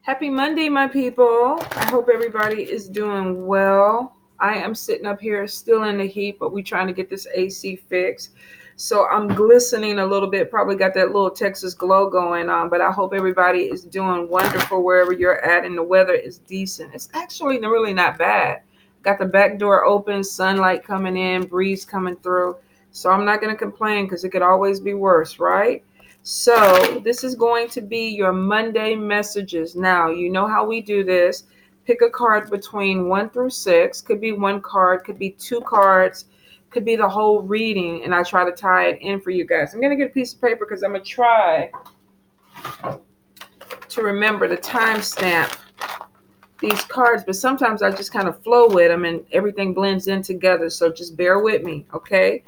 Happy Monday, my people. I hope everybody is doing well. I am sitting up here still in the heat, but we're trying to get this AC fixed. So I'm glistening a little bit, probably got that little Texas glow going on, but I hope everybody is doing wonderful wherever you're at and the weather is decent. It's actually really not bad. Got the back door open, sunlight coming in, breeze coming through. So I'm not going to complain because it could always be worse, right? So this is going to be your Monday messages. Now, you know how we do this. Pick a card between 1 through 6. Could be one card, could be two cards, could be the whole reading, and I try to tie it in for you guys. I'm going to get a piece of paper because I'm going to try to remember to timestamp these cards, but sometimes I just kind of flow with them and everything blends in together. So just bear with me, okay?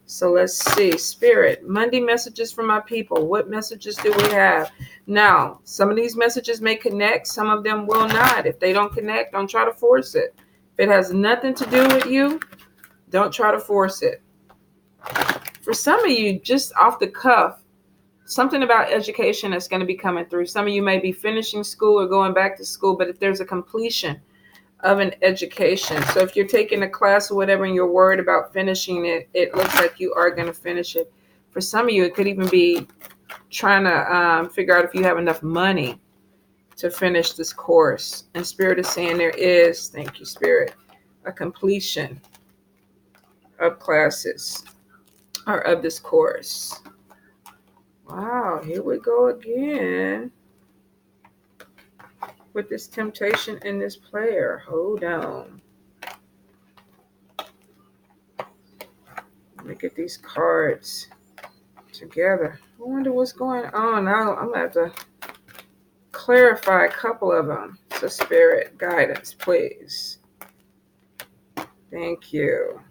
So let's see. Spirit, Monday messages from my people. What messages do we have? Now, some of these messages may connect. Some of them will not. If they don't connect, don't try to force it. If it has nothing to do with you, don't try to force it. For some of you, just off the cuff, something about education that's going to be coming through. Some of you may be finishing school or going back to school, but if there's a completion of an education. So if you're taking a class or whatever and you're worried about finishing it, it looks like you are going to finish it. For some of you, it could even be trying to figure out if you have enough money to finish this course. And Spirit is saying there is, thank you, Spirit, a completion of classes or of this course. Wow, here we go again with this temptation and this player. Hold on. Let me get these cards together. I wonder what's going on. Now I'm going to have to clarify a couple of them. So Spirit, guidance, please. Thank you.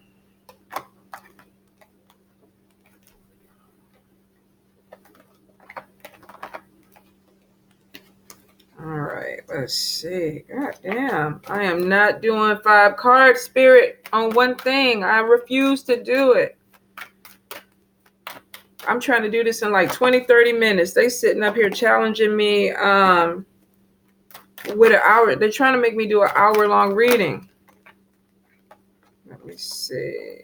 All right, let's see. God damn. I am not doing 5 cards, Spirit, on one thing. I refuse to do it. I'm trying to do this in like 20, 30 minutes. They sitting up here challenging me with an hour. They're trying to make me do an hour-long reading. Let me see.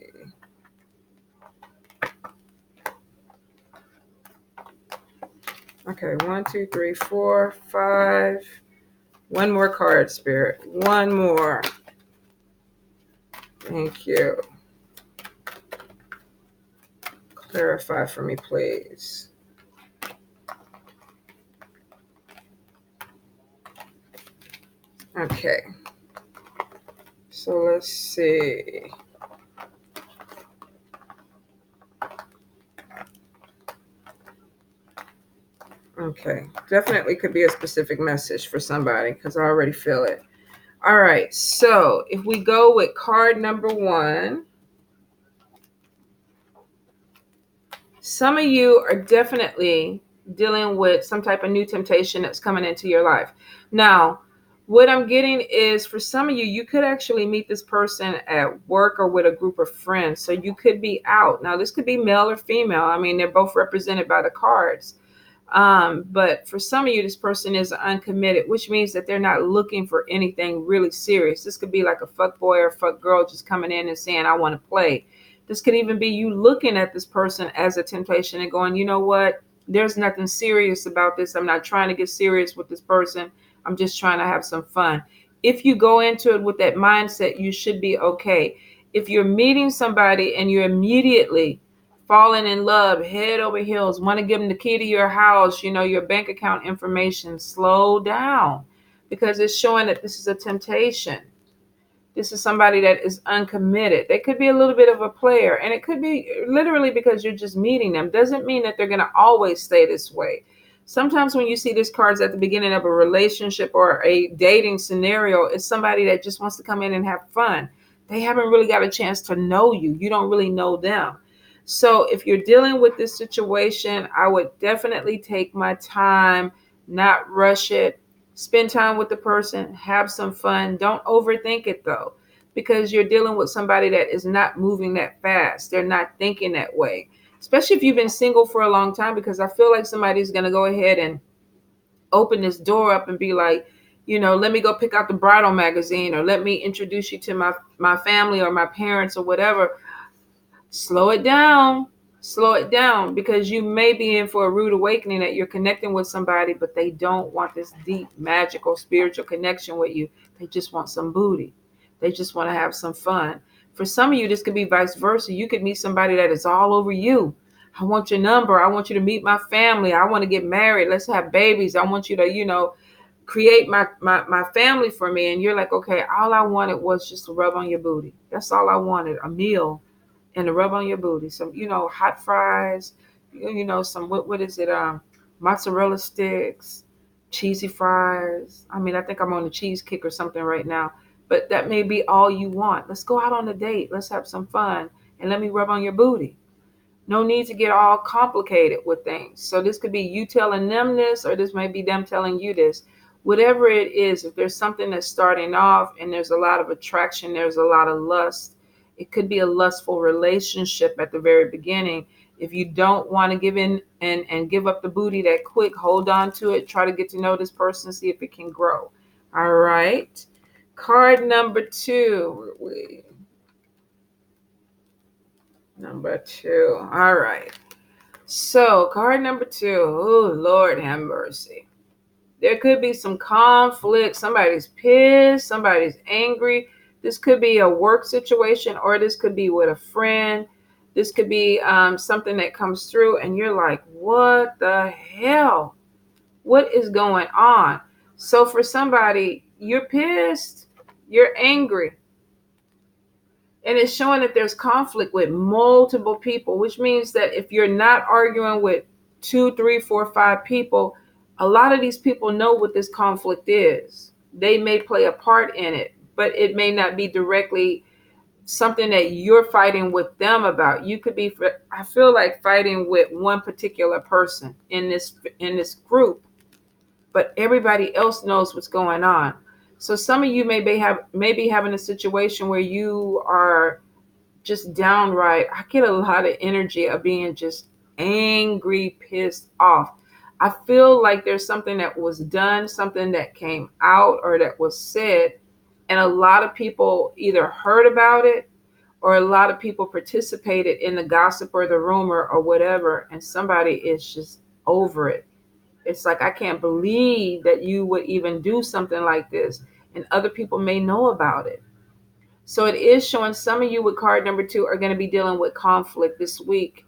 Okay, 1, 2, 3, 4, 5. One more card, Spirit. One more. Thank you. Clarify for me, please. Okay. So let's see. Okay, definitely could be a specific message for somebody because I already feel it. All right, so if we go with card number 1, some of you are definitely dealing with some type of new temptation that's coming into your life. Now, what I'm getting is for some of you, you could actually meet this person at work or with a group of friends. So you could be out. Now, this could be male or female. I mean, they're both represented by the cards. But for some of you, this person is uncommitted, which means that they're not looking for anything really serious. This could be like a fuck boy or fuck girl just coming in and saying, I want to play. This could even be you looking at this person as a temptation and going, you know what? There's nothing serious about this. I'm not trying to get serious with this person. I'm just trying to have some fun. If you go into it with that mindset, you should be okay. If you're meeting somebody and you're immediately falling in love, head over heels, want to give them the key to your house, your bank account information, slow down because it's showing that this is a temptation. This is somebody that is uncommitted. They could be a little bit of a player, and it could be literally because you're just meeting them. Doesn't mean that they're going to always stay this way. Sometimes when you see these cards at the beginning of a relationship or a dating scenario, it's somebody that just wants to come in and have fun. They haven't really got a chance to know you. You don't really know them. So if you're dealing with this situation, I would definitely take my time, not rush it. Spend time with the person, have some fun. Don't overthink it though, because you're dealing with somebody that is not moving that fast. They're not thinking that way, especially if you've been single for a long time, because I feel like somebody's going to go ahead and open this door up and be like, let me go pick out the bridal magazine, or let me introduce you to my family or my parents or whatever. Slow it down. Slow it down, because you may be in for a rude awakening that you're connecting with somebody, but they don't want this deep, magical, spiritual connection with you. They just want some booty. They just want to have some fun. For some of you, this could be vice versa. You could meet somebody that is all over you. I want your number. I want you to meet my family. I want to get married. Let's have babies. I want you to, create my family for me. And you're like, okay, all I wanted was just to rub on your booty. That's all I wanted, a meal and to rub on your booty. Some, hot fries, some, what is it? Mozzarella sticks, cheesy fries. I mean, I think I'm on a cheese kick or something right now, but that may be all you want. Let's go out on a date. Let's have some fun, and let me rub on your booty. No need to get all complicated with things. So this could be you telling them this, or this may be them telling you this. Whatever it is, if there's something that's starting off and there's a lot of attraction, there's a lot of lust, it could be a lustful relationship at the very beginning. If you don't want to give in and give up the booty that quick, hold on to it. Try to get to know this person, see if it can grow. All right. Card number 2. Number 2. All right. So card number 2. Oh, Lord have mercy. There could be some conflict. Somebody's pissed. Somebody's angry. This could be a work situation, or this could be with a friend. This could be something that comes through and you're like, what the hell? What is going on? So for somebody, you're pissed. You're angry. And it's showing that there's conflict with multiple people, which means that if you're not arguing with 2, 3, 4, 5 people, a lot of these people know what this conflict is. They may play a part in it, but it may not be directly something that you're fighting with them about. You could be, I feel like, fighting with one particular person in this group, but everybody else knows what's going on. So some of you may be having a situation where you are just downright, I get a lot of energy of being just angry, pissed off. I feel like there's something that was done, something that came out or that was said, and a lot of people either heard about it or a lot of people participated in the gossip or the rumor or whatever, and somebody is just over it. It's like, I can't believe that you would even do something like this, and other people may know about it. So it is showing some of you with card number 2 are going to be dealing with conflict this week.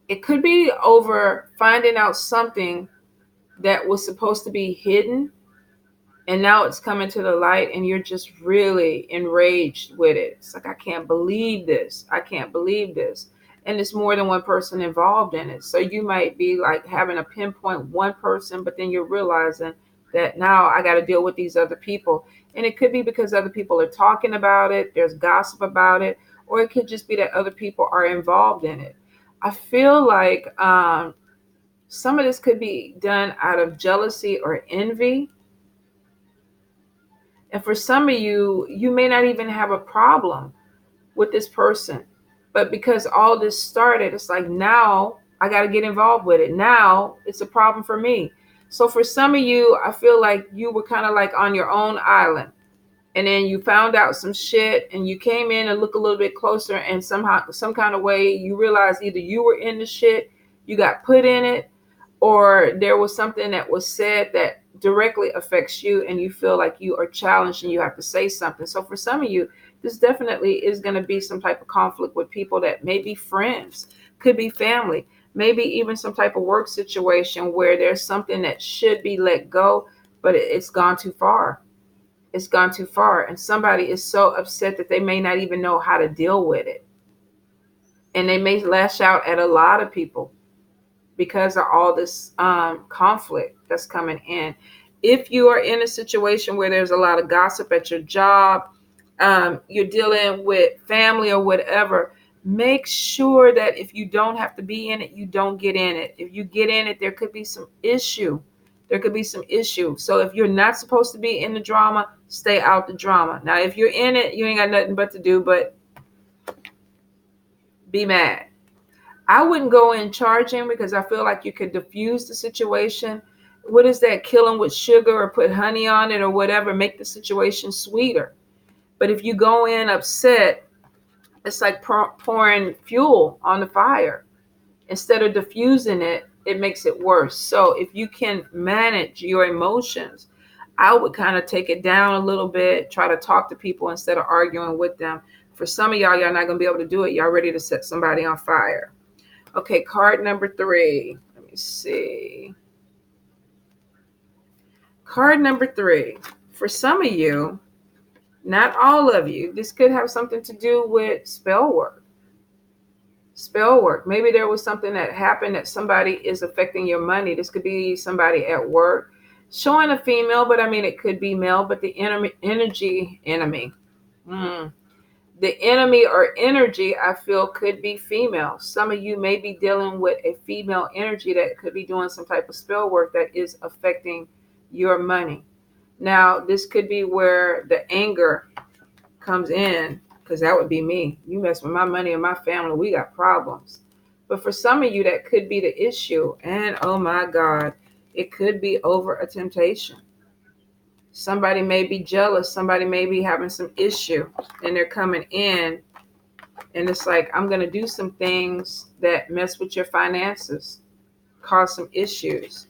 It could be over finding out something that was supposed to be hidden, and now it's coming to the light and you're just really enraged with it. It's like, I can't believe this. I can't believe this. And it's more than one person involved in it. So you might be like having to pinpoint one person, but then you're realizing that now I got to deal with these other people. And it could be because other people are talking about it, there's gossip about it, or it could just be that other people are involved in it. I feel like some of this could be done out of jealousy or envy. And for some of you, you may not even have a problem with this person. But because all this started, it's like, now I got to get involved with it. Now it's a problem for me. So for some of you, I feel like you were kind of like on your own island. And then you found out some shit and you came in and look a little bit closer, and somehow, some kind of way, you realize either you were in the shit, you got put in it, or there was something that was said that directly affects you and you feel like you are challenged and you have to say something. So for some of you, this definitely is going to be some type of conflict with people that may be friends, could be family, maybe even some type of work situation where there's something that should be let go, but it's gone too far. It's gone too far. And somebody is so upset that they may not even know how to deal with it. And they may lash out at a lot of people because of all this conflict that's coming in. If you are in a situation where there's a lot of gossip at your job, you're dealing with family or whatever, make sure that if you don't have to be in it, you don't get in it. If you get in it, there could be some issue. There could be some issue. So if you're not supposed to be in the drama, stay out the drama. Now, if you're in it, you ain't got nothing but to do but be mad. I wouldn't go in charging because I feel like you could diffuse the situation. What is that? Kill them with sugar or put honey on it or whatever, make the situation sweeter. But if you go in upset, it's like pouring fuel on the fire. Instead of diffusing it, it makes it worse. So if you can manage your emotions, I would kind of take it down a little bit, try to talk to people instead of arguing with them. For some of y'all not going to be able to do it. Y'all ready to set somebody on fire. Okay, card number 3. Let me see. Card number 3. For some of you, not all of you, this could have something to do with spell work. Spell work. Maybe there was something that happened that somebody is affecting your money. This could be somebody at work. Showing a female, but I mean, it could be male, but the enemy. The enemy or energy, I feel, could be female. Some of you may be dealing with a female energy that could be doing some type of spell work that is affecting your money. Now, this could be where the anger comes in, because that would be me. You mess with my money and my family, we got problems. But for some of you, that could be the issue. And oh my God, it could be over a temptation. Somebody may be jealous. Somebody may be having some issue and they're coming in. And it's like, I'm going to do some things that mess with your finances, cause some issues.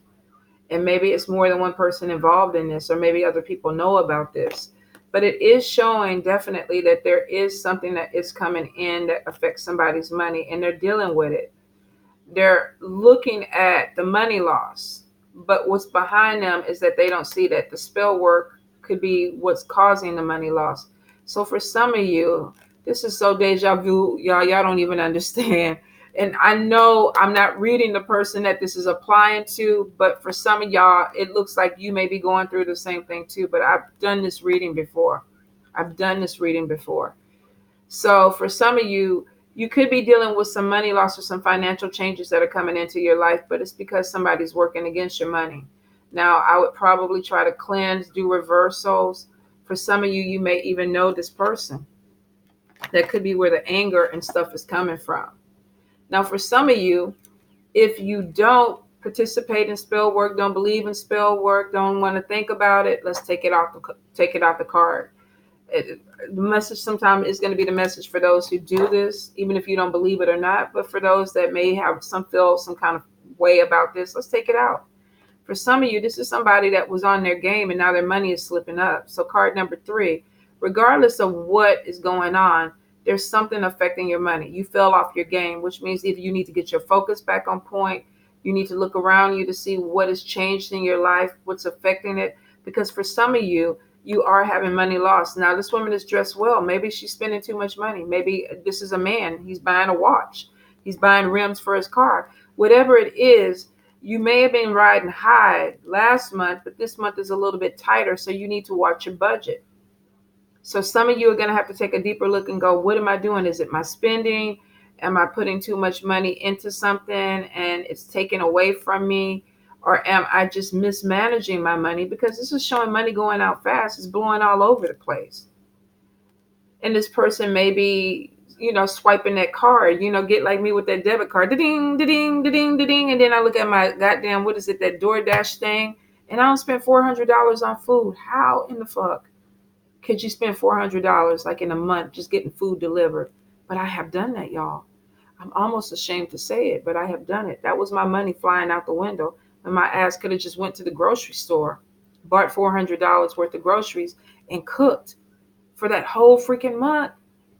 And maybe it's more than one person involved in this, or maybe other people know about this. But it is showing definitely that there is something that is coming in that affects somebody's money, and they're dealing with it. They're looking at the money loss, but what's behind them is that they don't see that the spell work could be what's causing the money loss. So for some of you, this is so deja vu, y'all don't even understand. And I know I'm not reading the person that this is applying to, but for some of y'all, it looks like you may be going through the same thing too. But I've done this reading before. So for some of you, you could be dealing with some money loss or some financial changes that are coming into your life, but it's because somebody's working against your money. Now, I would probably try to cleanse, do reversals. For some of you, you may even know this person. That could be where the anger and stuff is coming from. Now, for some of you, if you don't participate in spell work, don't believe in spell work, don't want to think about it, let's take it off the card. The message sometimes is going to be the message for those who do this, even if you don't believe it or not. But for those that may have feel some kind of way about this, let's take it out. For some of you, this is somebody that was on their game and now their money is slipping up. So card number 3, regardless of what is going on, there's something affecting your money. You fell off your game, which means either you need to get your focus back on point. You need to look around you to see what has changed in your life, what's affecting it. Because for some of you, you are having money loss. Now, this woman is dressed well. Maybe she's spending too much money. Maybe this is a man. He's buying a watch. He's buying rims for his car. Whatever it is, you may have been riding high last month, but this month is a little bit tighter. So you need to watch your budget. So some of you are going to have to take a deeper look and go, what am I doing? Is it my spending? Am I putting too much money into something and it's taken away from me? Or am I just mismanaging my money? Because this is showing money going out fast. It's blowing all over the place. And this person may be, swiping that card, get like me with that debit card. Da-ding, da-ding, da-ding, da-ding. And then I look at my goddamn, what is it, that DoorDash thing? And I don't spend $400 on food. How in the fuck could you spend $400 like in a month just getting food delivered? But I have done that, y'all. I'm almost ashamed to say it, but I have done it. That was my money flying out the window. And my ass could have just went to the grocery store, bought $400 worth of groceries, and cooked for that whole freaking month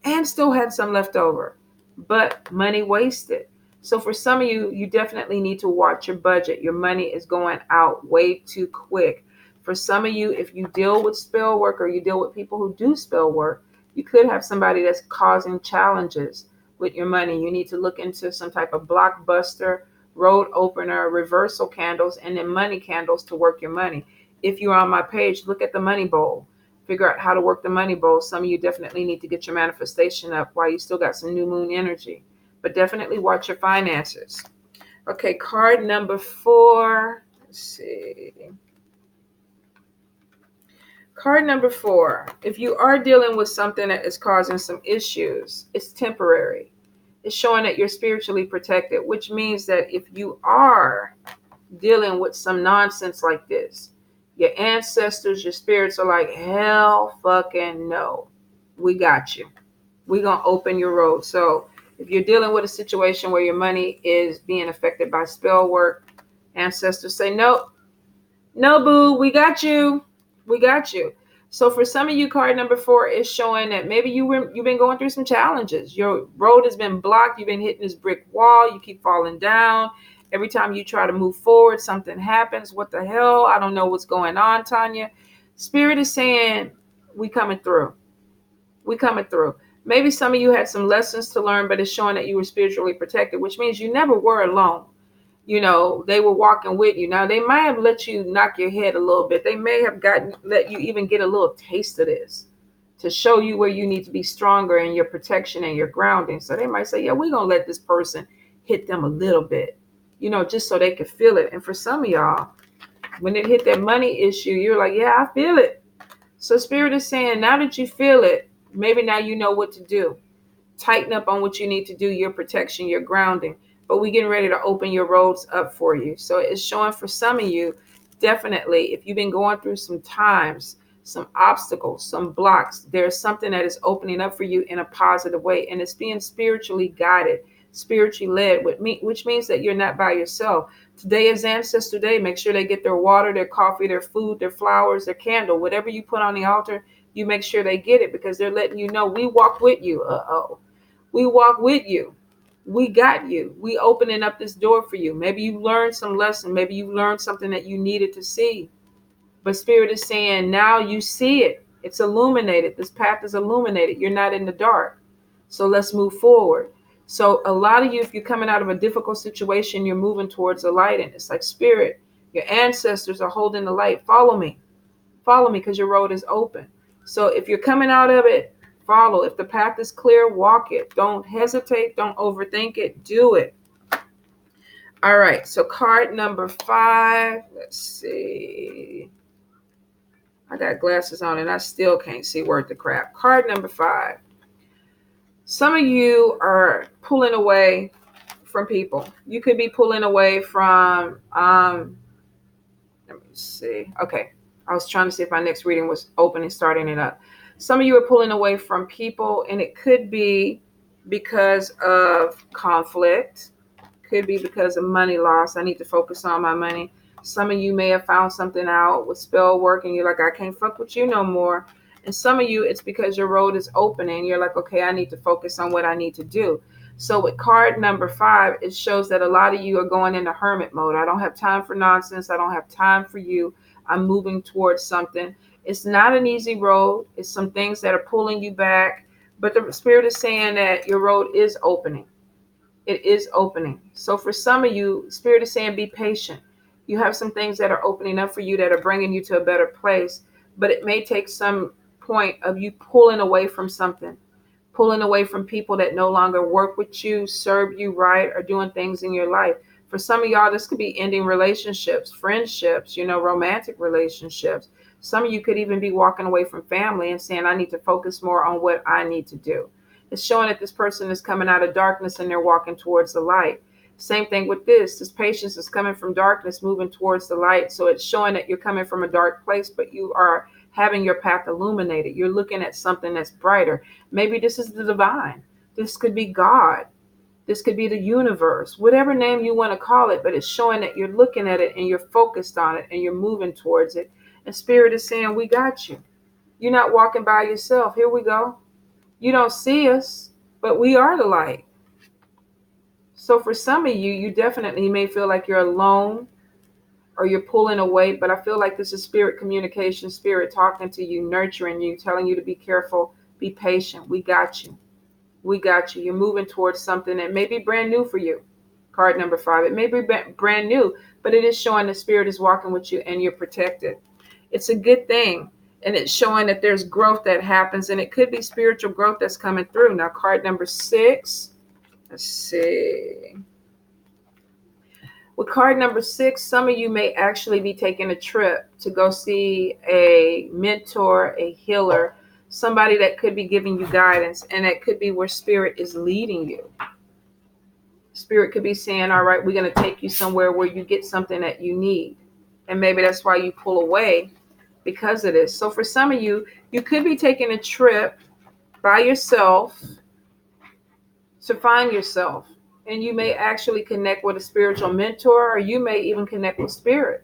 and still had some left over. But money wasted. So for some of you, you definitely need to watch your budget. Your money is going out way too quick. For some of you, if you deal with spell work or you deal with people who do spell work, you could have somebody that's causing challenges with your money. You need to look into some type of blockbuster, road opener, reversal candles, and then money candles to work your money. If you're on my page, look at the money bowl. Figure out how to work the money bowl. Some of you definitely need to get your manifestation up while you still got some new moon energy. But definitely watch your finances. Okay, card number 4. Let's see. Card number 4. If you are dealing with something that is causing some issues, it's temporary. It's showing that you're spiritually protected, which means that if you are dealing with some nonsense like this, your ancestors, your spirits are like, hell fucking no. We got you. We're going to open your road. So if you're dealing with a situation where your money is being affected by spell work, ancestors say, nope, no, boo, we got you. We got you. So for some of you, card number 4 is showing that maybe you've been going through some challenges. Your road has been blocked. You've been hitting this brick wall. You keep falling down. Every time you try to move forward, something happens. What the hell? I don't know what's going on, Tanya. Spirit is saying, we coming through. We coming through. Maybe some of you had some lessons to learn, but it's showing that you were spiritually protected, which means you never were alone. You know, they were walking with you. Now, they might have let you knock your head a little bit. They may have let you even get a little taste of this to show you where you need to be stronger in your protection and your grounding. So they might say, yeah, we're going to let this person hit them a little bit, you know, just so they can feel it. And for some of y'all, when it hit that money issue, you're like, yeah, I feel it. So Spirit is saying, now that you feel it, maybe now you know what to do. Tighten up on what you need to do, your protection, your grounding. But we're getting ready to open your roads up for you. So it's showing for some of you, definitely, if you've been going through some times, some obstacles, some blocks, there's something that is opening up for you in a positive way. And it's being spiritually guided, spiritually led, which means that you're not by yourself. Today is Ancestor Day. Make sure they get their water, their coffee, their food, their flowers, their candle, whatever you put on the altar, you make sure they get it, because they're letting you know, we walk with you. We walk with you. We got you. We opening up this door for you. Maybe you learned some lesson. Maybe you learned something that you needed to see. But Spirit is saying, now you see it. It's illuminated. This path is illuminated. You're not in the dark. So let's move forward. So a lot of you, if you're coming out of a difficult situation, you're moving towards the light. And it's like, Spirit, your ancestors are holding the light. Follow me. Follow me, because your road is open. So if you're coming out of it, follow. If the path is clear, walk it. Don't hesitate. Don't overthink it. Do it. All right. So card number 5. Let's see. I got glasses on and I still can't see worth the crap. Card number 5. Some of you are pulling away from people. You could be pulling away from, let me see. Okay. I was trying to see if my next reading was open and starting it up. Some of you are pulling away from people, and it could be because of conflict. Could be because of money loss. I need to focus on my money. Some of you may have found something out with spell work, and you're like, I can't fuck with you no more. And some of you, it's because your road is open, and you're like, okay, I need to focus on what I need to do. So with card number 5, it shows that a lot of you are going into hermit mode. I don't have time for nonsense. I don't have time for you. I'm moving towards something. It's not an easy road. It's some things that are pulling you back. But the Spirit is saying that your road is opening. It is opening. So for some of you, Spirit is saying, be patient. You have some things that are opening up for you that are bringing you to a better place. But it may take some point of you pulling away from something. Pulling away from people that no longer work with you, serve you right, or doing things in your life. For some of y'all, this could be ending relationships, friendships, romantic relationships. Some of you could even be walking away from family and saying, I need to focus more on what I need to do. It's showing that this person is coming out of darkness and they're walking towards the light. Same thing with this. This patience is coming from darkness, moving towards the light. So it's showing that you're coming from a dark place, but you are having your path illuminated. You're looking at something that's brighter. Maybe this is the divine. This could be God. This could be the universe, whatever name you want to call it, but it's showing that you're looking at it and you're focused on it and you're moving towards it. And Spirit is saying, we got you. You're not walking by yourself. Here we go. You don't see us, but we are the light. So for some of you, you definitely may feel like you're alone or you're pulling away, but I feel like this is Spirit communication, Spirit talking to you, nurturing you, telling you to be careful, be patient. We got you. We got you. You're moving towards something that may be brand new for you. Card number 5. It may be brand new, but it is showing the Spirit is walking with you and you're protected. It's a good thing. And it's showing that there's growth that happens, and it could be spiritual growth that's coming through. Now, card number 6. Let's see. With card number 6, some of you may actually be taking a trip to go see a mentor, a healer, somebody that could be giving you guidance, and that could be where Spirit is leading you. Spirit could be saying, all right, we're going to take you somewhere where you get something that you need. And maybe that's why you pull away because of this. So for some of you, you could be taking a trip by yourself to find yourself. And you may actually connect with a spiritual mentor, or you may even connect with spirit.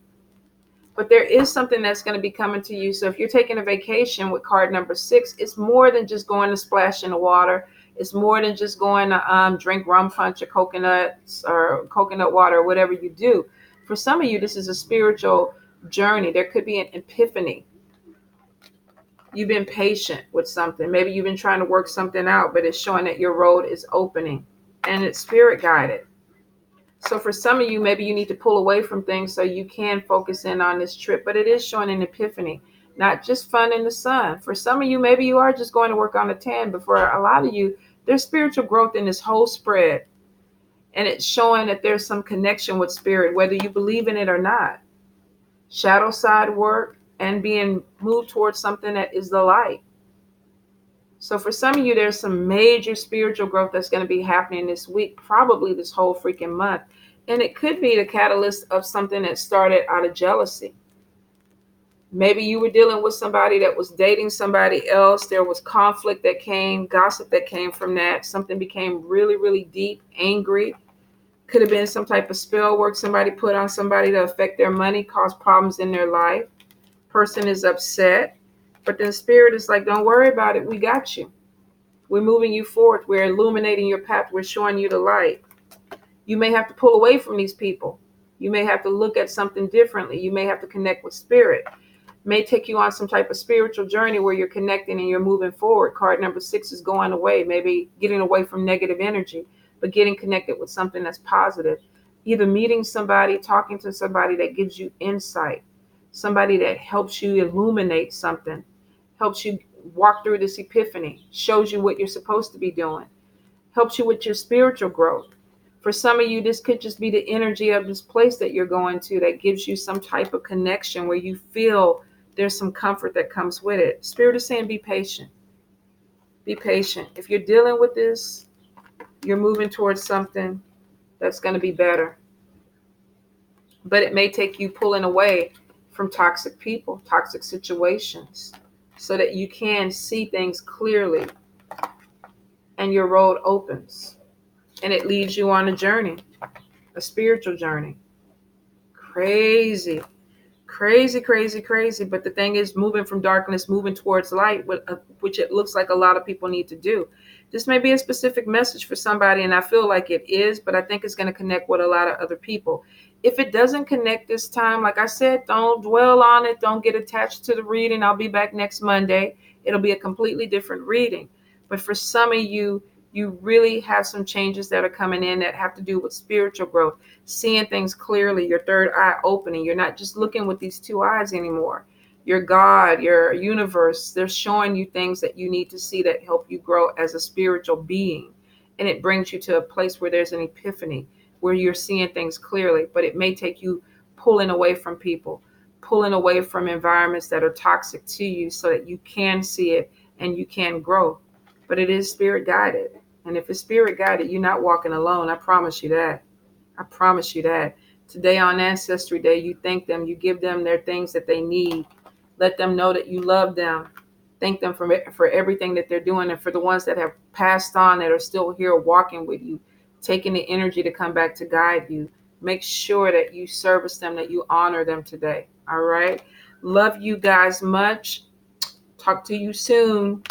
But there is something that's going to be coming to you. So if you're taking a vacation with card number 6, it's more than just going to splash in the water. It's more than just going to drink rum punch or coconuts or coconut water or whatever you do. For some of you, this is a spiritual journey. There could be an epiphany. You've been patient with something. Maybe you've been trying to work something out, but it's showing that your road is opening and it's spirit guided. So for some of you, maybe you need to pull away from things so you can focus in on this trip, but it is showing an epiphany, not just fun in the sun. For some of you, maybe you are just going to work on a tan, but for a lot of you, there's spiritual growth in this whole spread. And it's showing that there's some connection with spirit, whether you believe in it or not. Shadow side work and being moved towards something that is the light. So for some of you, there's some major spiritual growth that's going to be happening this week, probably this whole freaking month. And it could be the catalyst of something that started out of jealousy. Maybe you were dealing with somebody that was dating somebody else. There was conflict that came, gossip that came from that. Something became really, really deep, angry. Could have been some type of spell work somebody put on somebody to affect their money, cause problems in their life. Person is upset. But then spirit is like, don't worry about it. We got you. We're moving you forward. We're illuminating your path. We're showing you the light. You may have to pull away from these people. You may have to look at something differently. You may have to connect with spirit. May take you on some type of spiritual journey where you're connecting and you're moving forward. Card number 6 is going away, maybe getting away from negative energy, but getting connected with something that's positive. Either meeting somebody, talking to somebody that gives you insight, somebody that helps you illuminate something, helps you walk through this epiphany, shows you what you're supposed to be doing, helps you with your spiritual growth. For some of you, this could just be the energy of this place that you're going to that gives you some type of connection where you feel there's some comfort that comes with it. Spirit is saying, be patient. Be patient. If you're dealing with this, you're moving towards something that's going to be better. But it may take you pulling away from toxic people, toxic situations, so that you can see things clearly and your road opens. And it leads you on a journey, a spiritual journey. Crazy, crazy, crazy, crazy. But the thing is, moving from darkness, moving towards light, which it looks like a lot of people need to do. This may be a specific message for somebody, and I feel like it is, but I think it's going to connect with a lot of other people. If it doesn't connect this time, like I said, don't dwell on it. Don't get attached to the reading. I'll be back next Monday. It'll be a completely different reading. But for some of you, you really have some changes that are coming in that have to do with spiritual growth, seeing things clearly, your third eye opening. You're not just looking with these two eyes anymore. Your God, your universe, they're showing you things that you need to see that help you grow as a spiritual being. And it brings you to a place where there's an epiphany, where you're seeing things clearly. But it may take you pulling away from people, pulling away from environments that are toxic to you so that you can see it and you can grow. But it is spirit guided. And if it's spirit guided, you're not walking alone. I promise you that. I promise you that. Today on Ancestry Day, you thank them. You give them their things that they need. Let them know that you love them. Thank them for everything that they're doing. And for the ones that have passed on that are still here walking with you, taking the energy to come back to guide you. Make sure that you service them, that you honor them today. All right. Love you guys much. Talk to you soon.